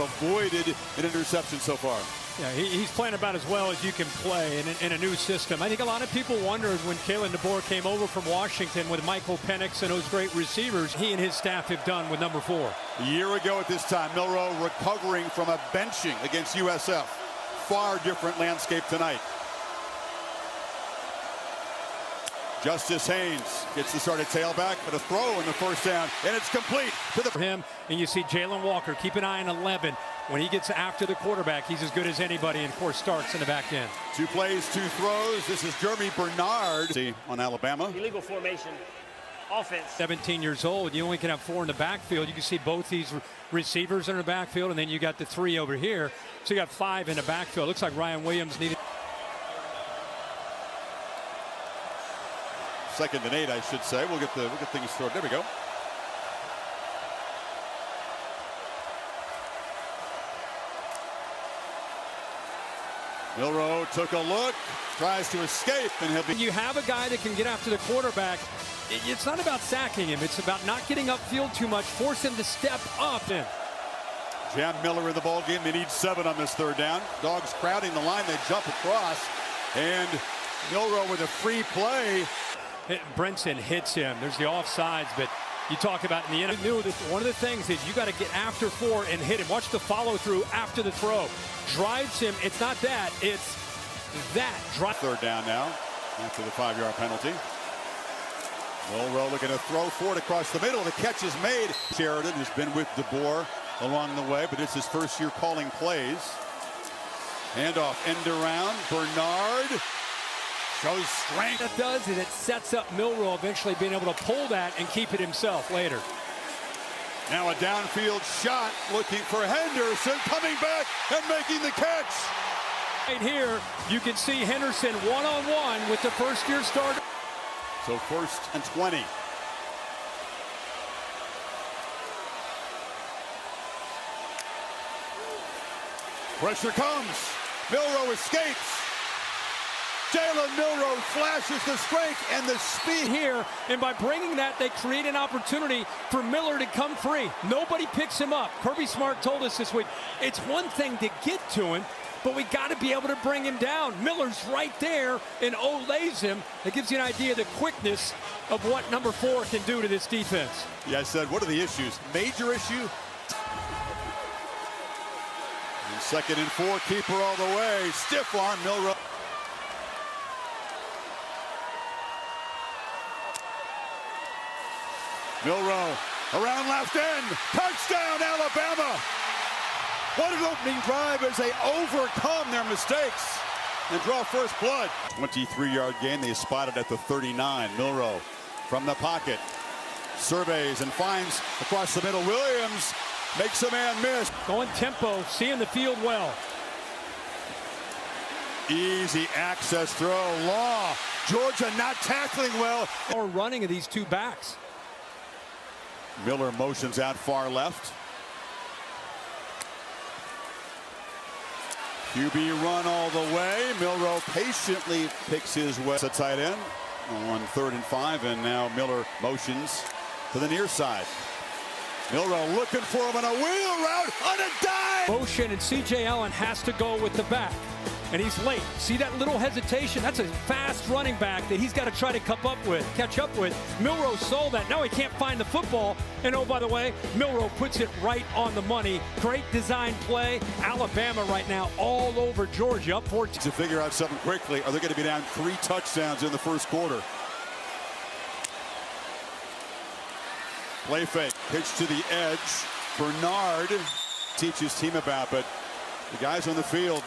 avoided an interception so far. Yeah, he's playing about as well as you can play in a new system. I think a lot of people wondered when Kalen DeBoer came over from Washington with Michael Penix and those great receivers he and his staff have done with number 4. A year ago at this time, Milroe recovering from a benching against USF. Far different landscape tonight. Justice Haynes gets the start at tailback, but a throw in the first down, and it's complete to the... For him, and you see Jalen Walker, keep an eye on 11. When he gets after the quarterback, he's as good as anybody, and of course starts in the back end. 2 plays, 2 throws. This is Jeremy Bernard on Alabama. Illegal formation. Offense. 17 years old. You only can have 4 in the backfield. You can see both these receivers in the backfield, and then you got the 3 over here. So you got 5 in the backfield. Looks like Ryan Williams needed. 2nd and 8, I should say. We'll get things started. There we go. Milroe took a look, tries to escape, and he'll be... When you have a guy that can get after the quarterback, it's not about sacking him. It's about not getting upfield too much, force him to step up. Jam Miller in the ball game. They need 7 on this 3rd down. Dogs crowding the line. They jump across, and Milroe with a free play. Brinson hits him. There's the offsides, but you talk about in the end. Knew that one of the things is you got to get after 4 and hit him. Watch the follow through after the throw. Drives him. It's not that. It's that. 3rd down now after the 5-yard penalty. Milroe looking to throw for it across the middle. The catch is made. Sheridan has been with DeBoer along the way, but it's his first year calling plays. Handoff, end around. Bernard shows strength. That does is it sets up Milroe eventually being able to pull that and keep it himself later. Now a downfield shot looking for Henderson, coming back and making the catch. Right here, you can see Henderson one-on-one with the first-year starter. So 1st and 20. Pressure comes. Milroe escapes. Jalen Milroe flashes the strength and the speed here, and by bringing that, they create an opportunity for Miller to come free. Nobody picks him up. Kirby Smart told us this week, it's one thing to get to him, but we got to be able to bring him down. Miller's right there and olays him. That gives you an idea of the quickness of what number 4 can do to this defense. Yeah, I said, what are the issues? Major issue? And 2nd and 4, keeper all the way. Stiff arm, Milroe. Milroe around left end. Touchdown, Alabama. What an opening drive as they overcome their mistakes and draw first blood. 23-yard gain. They spotted at the 39. Milroe from the pocket. Surveys and finds across the middle. Williams makes a man miss. Going tempo, seeing the field well. Easy access throw. Law. Georgia not tackling well. Or running of these 2 backs. Miller motions out far left. QB run all the way. Milroe patiently picks his way. It's a tight end on 3rd and 5, and now Miller motions to the near side. Milroe looking for him on a wheel route on a dive. Motion, and C.J. Allen has to go with the back. And he's late. See that little hesitation? That's a fast running back that he's got to try to catch up with. Milroe saw that. Now he can't find the football. And oh, by the way, Milroe puts it right on the money. Great design play. Alabama right now all over Georgia. Up 14. To figure out something quickly, are they going to be down 3 touchdowns in the first quarter? Play fake. Pitch to the edge. Bernard teaches his team about, but the guys on the field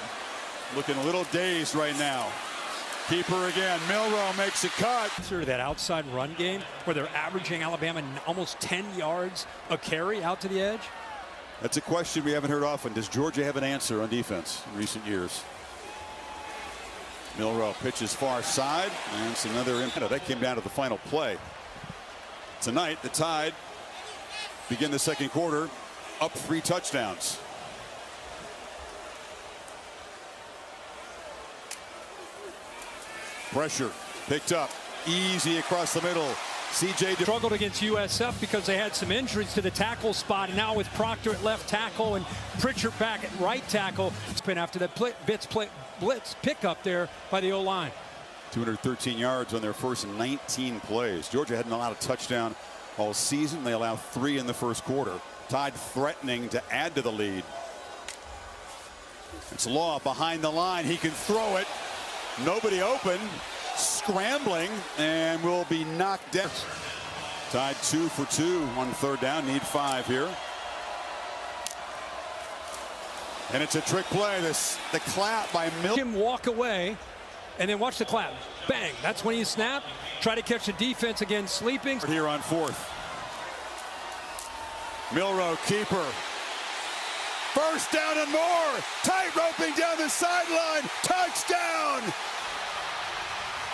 looking a little dazed right now. Keeper again. Milroe makes a cut. That outside run game where they're averaging Alabama almost 10 yards a carry out to the edge. That's a question we haven't heard often. Does Georgia have an answer on defense in recent years? Milroe pitches far side, and it's another impact. That came down to the final play. Tonight, the Tide begin the second quarter up 3 touchdowns. Pressure picked up, easy across the middle. CJ struggled against USF because they had some injuries to the tackle spot, and now with Proctor at left tackle and Pritchard back at right tackle, it's been after that blitz pickup there by the O-line. 213 yards on their first 19 plays. Georgia hadn't allowed a touchdown all season. They allowed 3 in the first quarter. Tide threatening to add to the lead. It's Law behind the line. He can throw it. Nobody open. Scrambling and will be knocked down. Tide 2 for 2 on third down. Need 5 here. And it's a trick play. The clap by Milroe. Him walk away and then watch the clap. Bang. That's when you snap. Try to catch the defense again sleeping. Here on 4th. Milroe keeper. First down and more. Tight roping down the sideline. Touchdown.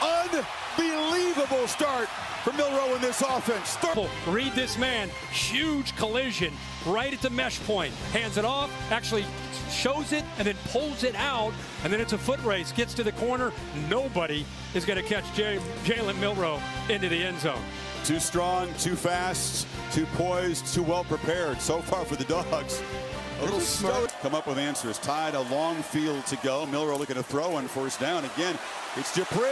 Unbelievable start for Milroe in this offense. Read this man. Huge collision right at the mesh point. Hands it off. Actually shows it and then pulls it out. And then it's a foot race. Gets to the corner. Nobody is going to catch Jalen Milroe into the end zone. Too strong, too fast, too poised, too well prepared so far for the Dogs. A little slow. Come up with answers. Tide a long field to go. Milroe looking to throw on first down. Again, it's Dupree.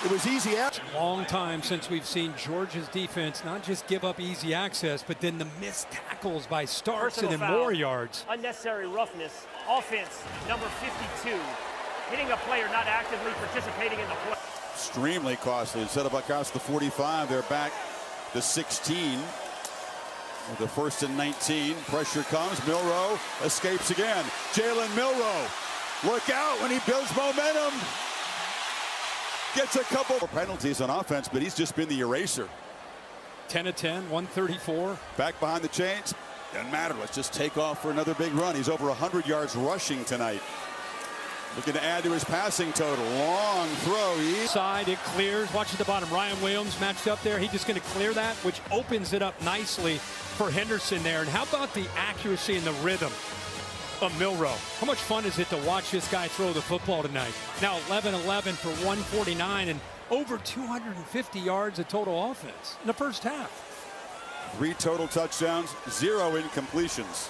It was easy access. Long time since we've seen Georgia's defense not just give up easy access, but then the missed tackles by Starks and then more yards. Unnecessary roughness. Offense, number 52. Hitting a player not actively participating in the play. Extremely costly. Instead of across the 45, they're back to 16. With the 1st and 19. Pressure comes. Milroe escapes again. Jalen Milroe. Look out when he builds momentum. Gets a couple penalties on offense, but he's just been the eraser. 10 of 10, 134. Back behind the chains. Doesn't matter. Let's just take off for another big run. He's over 100 yards rushing tonight. Looking to add to his passing total. Long throw. Side, it clears. Watch at the bottom. Ryan Williams matched up there. He's just going to clear that, which opens it up nicely for Henderson there. And how about the accuracy and the rhythm of Milroe? How much fun is it to watch this guy throw the football tonight? Now 11-11 for 149 and over 250 yards of total offense in the first half. 3 total touchdowns, 0 incompletions.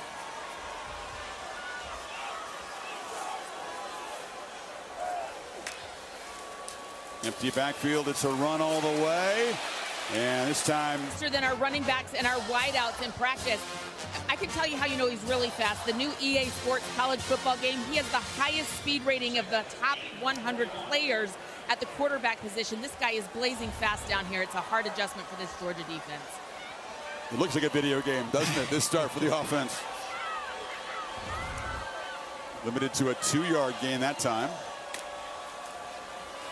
Empty backfield. It's a run all the way. And this time. Faster than our running backs and our wideouts in practice. I can tell you how you know he's really fast. The new EA Sports college football game, he has the highest speed rating of the top 100 players at the quarterback position. This guy is blazing fast down here. It's a hard adjustment for this Georgia defense. It looks like a video game, doesn't it? This start for the offense. Limited to a 2-yard gain that time.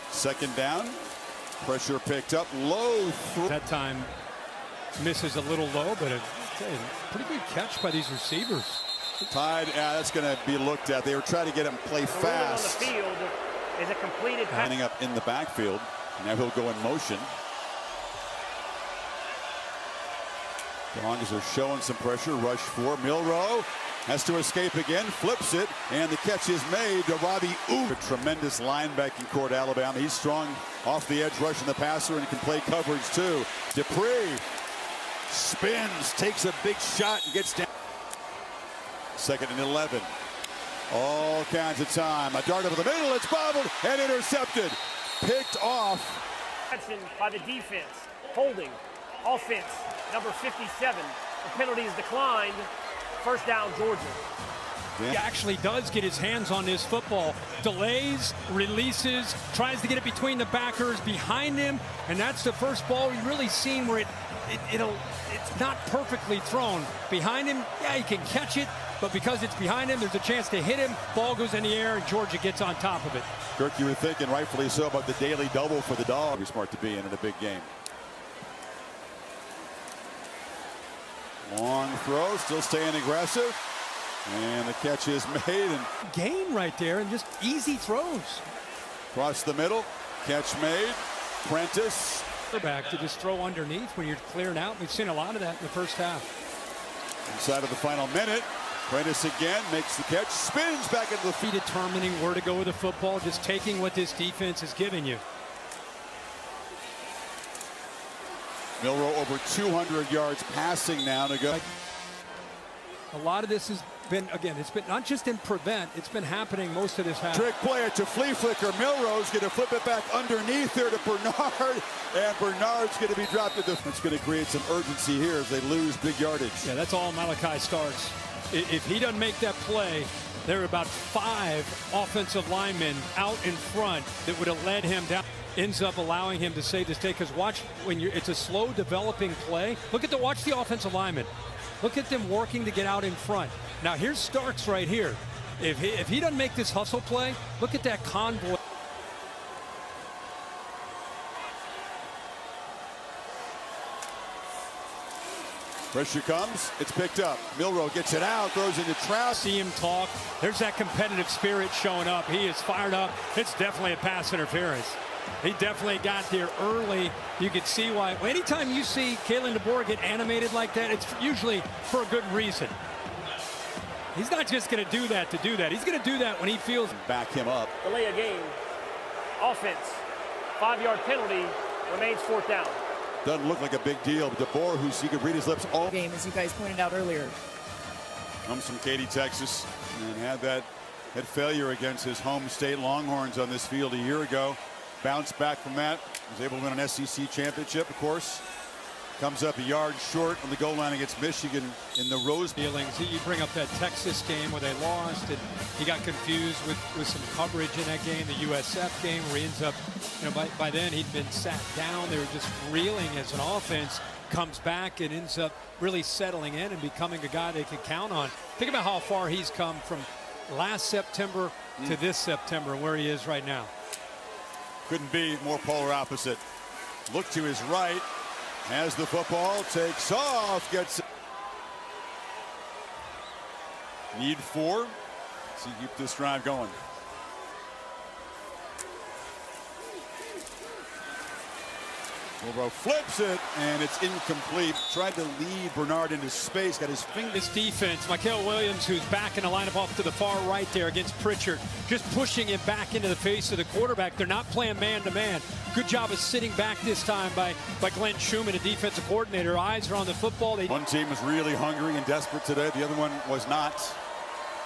Second down. Pressure picked up. Low. That time misses a little low, but a pretty good catch by these receivers. Tide, that's going to be looked at. They were trying to get him play fast. On the field is a completed pass. Lining up in the backfield. Now he'll go in motion. Dogs are showing some pressure. Rush 4. Milroe has to escape again. Flips it. And the catch is made to Robbie Ooh. A tremendous linebacking core to Alabama. He's strong off the edge, rushing the passer, and can play coverage too. Dupree spins, takes a big shot, and gets down. 2nd and 11. All kinds of time. A dart over the middle. It's bobbled and intercepted. Picked off. By the defense. Holding. Offense. Number 57. The penalty is declined. First down, Georgia. He actually does get his hands on this football. Delays, releases, tries to get it between the backers behind him, and that's the first ball we've really seen where it's not perfectly thrown. Behind him, yeah, he can catch it, but because it's behind him, there's a chance to hit him. Ball goes in the air, and Georgia gets on top of it. Kirk, you were thinking, rightfully so, about the daily double for the Dogs. You're smart to be in a big game. Long throw, still staying aggressive. And the catch is made. And game right there, and just easy throws. Across the middle, catch made. Prentice. Back to just throw underneath when you're clearing out. We've seen a lot of that in the first half. Inside of the final minute. Prentice again makes the catch, spins back into the feet, determining where to go with the football, just taking what this defense is giving you. Milroe over 200 yards passing now to go. A lot of this has been, again, it's been not just in prevent, it's been happening most of this half. Trick play to flea flicker. Milroe's going to flip it back underneath there to Bernard, and Bernard's going to be dropped at the. It's going to create some urgency here as they lose big yardage. Yeah, that's all Malachi Starks. If he doesn't make that play, there are about 5 offensive linemen out in front that would have led him down. Ends up allowing him to save this day, because watch, when it's a slow developing play, watch the offensive linemen. Look at them working to get out in front. Now here's Starks right here. If he doesn't make this hustle play, look at that convoy. Pressure comes, it's picked up. Milroe gets it out, throws into trap. See him talk. There's that competitive spirit showing up. He is fired up. It's definitely a pass interference. He definitely got there early. You could see why. Anytime you see Kalen DeBoer get animated like that, it's usually for a good reason. He's not just going to do that to do that. He's going to do that when he feels. Back him up. Delay a game. Offense. 5-yard penalty. Remains 4th down. Doesn't look like a big deal. But DeBoer, who's you could read his lips all game, as you guys pointed out earlier. Comes from Katy, Texas, and had failure against his home state Longhorns on this field a year ago. Bounced back from that. Was able to win an SEC championship, of course. Comes up a yard short on the goal line against Michigan in the Rose Bowl. Feelings. You bring up that Texas game where they lost, and he got confused with some coverage in that game, the USF game, where he ends up, by then he'd been sat down. They were just reeling as an offense. Comes back and ends up really settling in and becoming a guy they could count on. Think about how far he's come from last September to this September, and where he is right now. Couldn't be more polar opposite. Look to his right. Has the football, takes off, gets it. Need 4. See, keep this drive going. Milroe flips it, and it's incomplete. Tried to lead Bernard into space, got his finger. This defense, Mykel Williams, who's back in the lineup off to the far right there against Pritchard, just pushing him back into the face of the quarterback. They're not playing man-to-man. Good job of sitting back this time by Glenn Schumann, the defensive coordinator. Eyes are on the football. One team was really hungry and desperate today. The other one was not.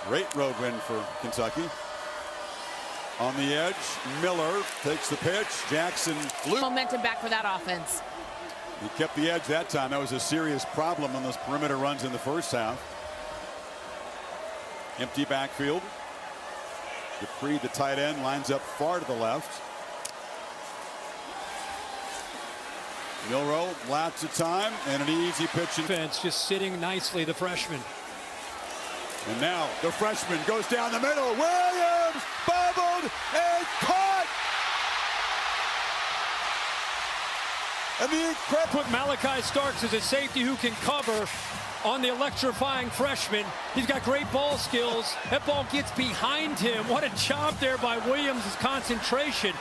Great road win for Kentucky. On the edge, Miller takes the pitch. Jackson. Momentum back for that offense. He kept the edge that time. That was a serious problem on those perimeter runs in the first half. Empty backfield. Dupree, the tight end, lines up far to the left. Milroe, lots of time, and an easy pitch. Defense just sitting nicely, the freshman. And now the freshman goes down the middle. Williams bobbled and caught. And the incredible put Malachi Starks as a safety who can cover on the electrifying freshman. He's got great ball skills. That ball gets behind him. What a job there by Williams' concentration.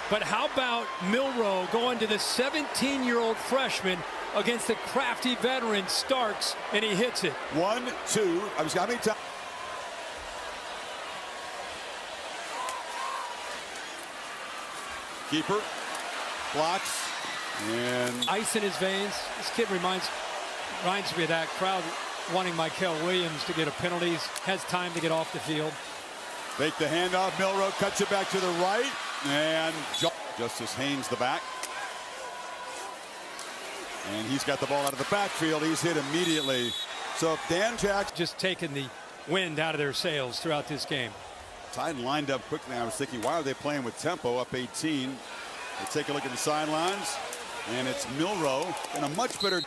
But how about Milroe going to the 17-year-old freshman against the crafty veteran Starks, and he hits it. 1, 2. I was got me time. Keeper blocks and ice in his veins. This kid reminds me of that crowd wanting Mykel Williams to get a penalty. Has time to get off the field. Fake the handoff. Milroe cuts it back to the right, and Justice Haynes the back. And he's got the ball out of the backfield. He's hit immediately. So Dan Jackson just taking the wind out of their sails throughout this game. Tied and lined up quickly. I was thinking, why are they playing with tempo? Up 18. They take a look at the sidelines, and it's Milroe in a much better.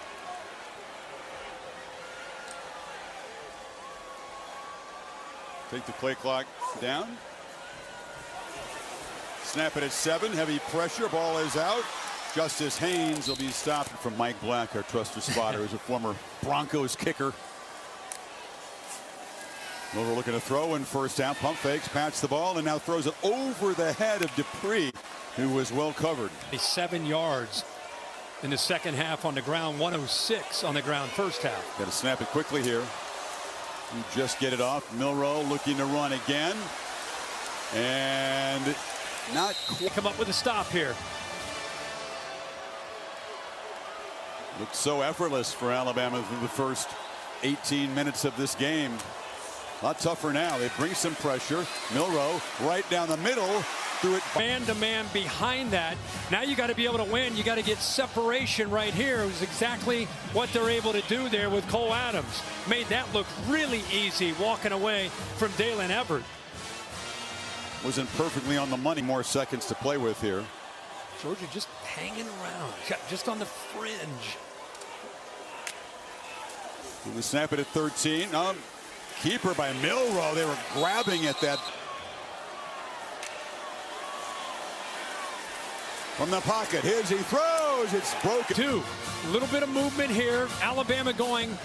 Take the play clock down. Snap it at 7. Heavy pressure. Ball is out. Justice Haynes will be stopped from Mike Black, our trusted spotter, who's a former Broncos kicker. Milroe looking to throw in first half. Pump fakes, pats the ball, and now throws it over the head of Dupree, who was well covered. 7 yards in the second half on the ground, 106 on the ground first half. Got to snap it quickly here. You just get it off. Milroe looking to run again. And not quite. Come up with a stop here. Looked so effortless for Alabama through the first 18 minutes of this game. A lot tougher now. They bring some pressure. Milroe right down the middle. Through it. Man-to-man behind that. Now you got to be able to win. You got to get separation right here. It was exactly what they're able to do there with Cole Adams. Made that look really easy walking away from Jalen Everett. Wasn't perfectly on the money. More seconds to play with here. Georgia just hanging around, just on the fringe. We snap it at 13. Keeper by Milroe. They were grabbing at that. From the pocket, here's he throws, it's broken. A little bit of movement here. Alabama going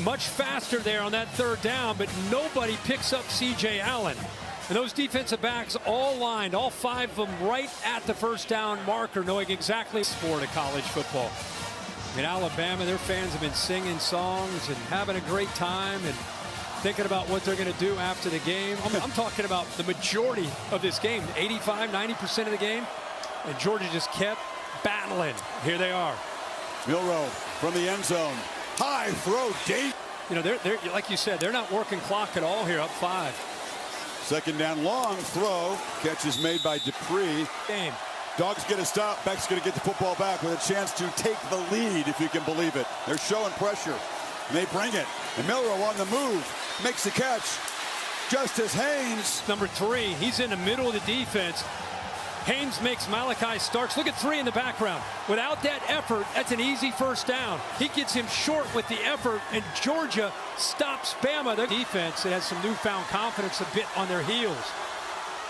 much faster there on that third down, but nobody picks up C.J. Allen. And those defensive backs all lined, all 5 of them right at the first down marker, knowing exactly the sport of college football. In Alabama, their fans have been singing songs and having a great time and thinking about what they're going to do after the game. I'm talking about the majority of this game, 85, 90% of the game. And Georgia just kept battling. Here they are. Milroe from the end zone. High throw, deep. You know, they're like you said, they're not working clock at all here, up 5. Second down, long throw. Catch is made by Dupree. Game. Dogs get a stop. Beck's going to get the football back with a chance to take the lead, if you can believe it. They're showing pressure. And they bring it. And Milroe on the move. Makes the catch. Justice Haynes. Number 3, he's in the middle of the defense. Haynes makes Malachi Starks. Look at 3 in the background. Without that effort, that's an easy first down. He gets him short with the effort, and Georgia stops Bama. Their defense has some newfound confidence, a bit on their heels.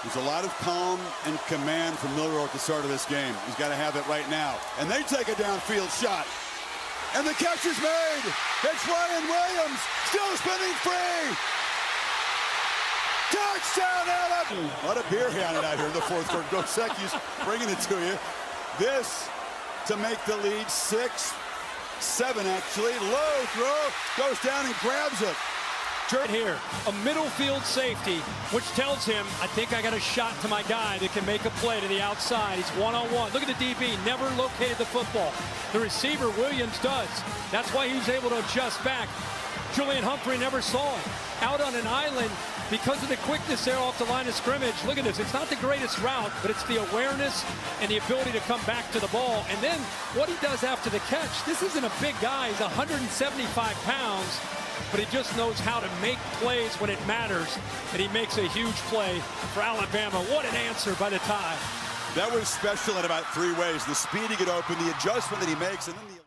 There's a lot of calm and command from Milroe at the start of this game. He's got to have it right now. And they take a downfield shot. And the catch is made. It's Ryan Williams, still spinning free. Touchdown, Alabama! A lot of beer handed out here in the fourth quarter. Gosecki's bringing it to you. This to make the lead 6-7 actually. Low throw, goes down and grabs it. Right here, a middle field safety, which tells him, I think I got a shot to my guy that can make a play to the outside. He's one-on-one. Look at the DB, never located the football. The receiver, Williams, does. That's why he was able to adjust back. Julian Humphrey never saw it. Out on an island, because of the quickness there off the line of scrimmage. Look at this. It's not the greatest route, but it's the awareness and the ability to come back to the ball. And then what he does after the catch, this isn't a big guy. He's 175 pounds, but he just knows how to make plays when it matters. And he makes a huge play for Alabama. What an answer by the Tide. That was special in about 3 ways. The speed to get open, the adjustment that he makes, and then the